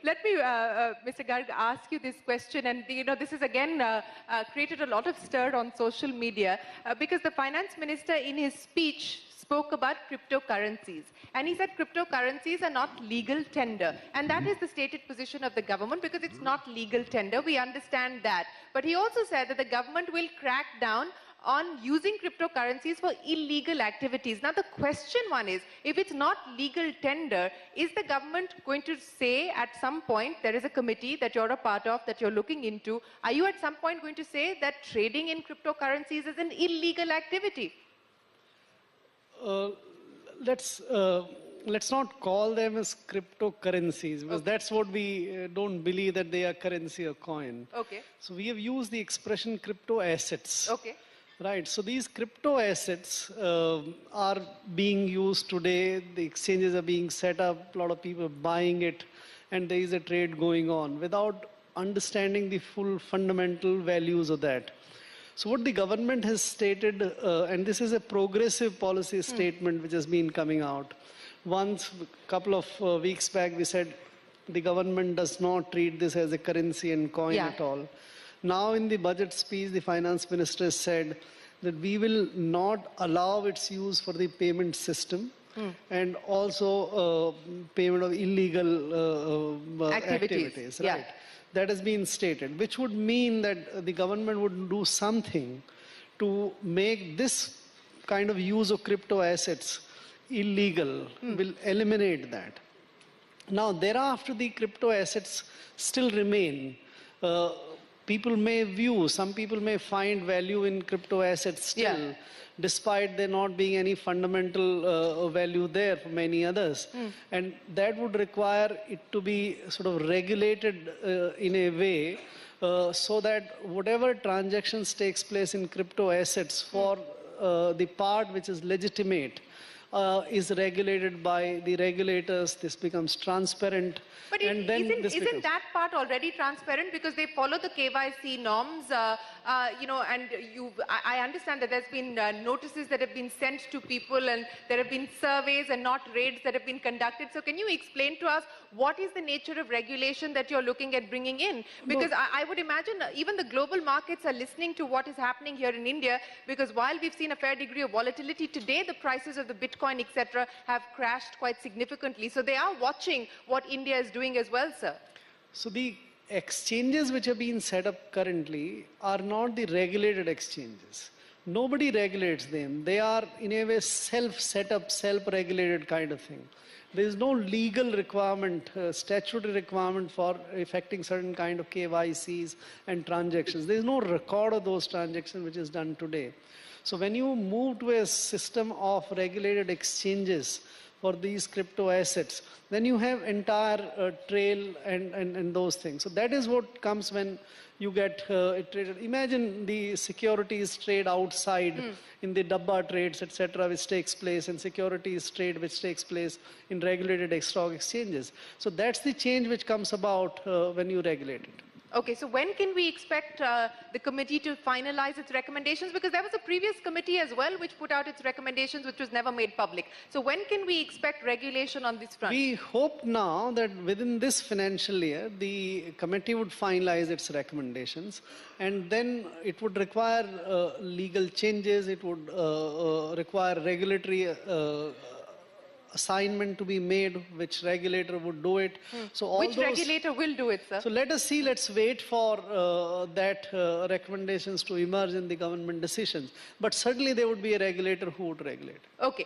let me, Mr. Garg, ask you this question. And, this has again created a lot of stir on social media because the finance minister in his speech spoke about cryptocurrencies. And he said cryptocurrencies are not legal tender. And that is the stated position of the government because it's not legal tender. We understand that. But he also said that the government will crack down on using cryptocurrencies for illegal activities. Now, the question one is, if it's not legal tender, is the government going to say at some point, there is a committee that you're a part of, that you're looking into, are you at some point going to say that trading in cryptocurrencies is an illegal activity? Let's not call them as cryptocurrencies, because that's what we don't believe that they are currency or coin. Okay. So we have used the expression crypto assets. Okay. Right. So these crypto assets are being used today. The exchanges are being set up. A lot of people are buying it, and there is a trade going on without understanding the full fundamental values of that. So what the government has stated, and this is a progressive policy statement which has been coming out. Once, a couple of weeks back, we said the government does not treat this as a currency and coin at all. Now in the budget speech, the finance minister said that we will not allow its use for the payment system and also payment of illegal activities. Right? Yeah. That has been stated, which would mean that the government would do something to make this kind of use of crypto assets illegal, will eliminate that. Now, thereafter, the crypto assets still remain. People may view, some people may find value in crypto assets still, despite there not being any fundamental value there for many others. And that would require it to be sort of regulated in a way so that whatever transactions takes place in crypto assets for the part which is legitimate is regulated by the regulators. This becomes transparent. But isn't that part already transparent because they follow the KYC norms, and I understand that there's been notices that have been sent to people and there have been surveys and not raids that have been conducted. So can you explain to us what is the nature of regulation that you're looking at bringing in? Because I would imagine even the global markets are listening to what is happening here in India, because while we've seen a fair degree of volatility today, the prices of the Bitcoin, etc., have crashed quite significantly. So they are watching what India is doing as well, sir. So the exchanges which are being set up currently are not the regulated exchanges. Nobody regulates them. They are in a way self-set up, self-regulated kind of thing. There is no legal requirement, statutory requirement for effecting certain kind of KYCs and transactions. There is no record of those transactions which is done today. So when you move to a system of regulated exchanges for these crypto assets, then you have entire trail and those things. So that is what comes when you get it traded. Imagine the securities trade outside in the dabba trades, etc., which takes place, and securities trade which takes place in regulated stock exchanges. So that's the change which comes about when you regulate it. Okay, so when can we expect the committee to finalize its recommendations? Because there was a previous committee as well which put out its recommendations, which was never made public. So when can we expect regulation on this front? We hope now that within this financial year, the committee would finalize its recommendations, and then it would require legal changes, it would require regulatory assignment to be made, which regulator would do it. So all which regulator will do it, sir? So let us see, let's wait for that recommendations to emerge in the government decisions. But certainly there would be a regulator who would regulate. Okay.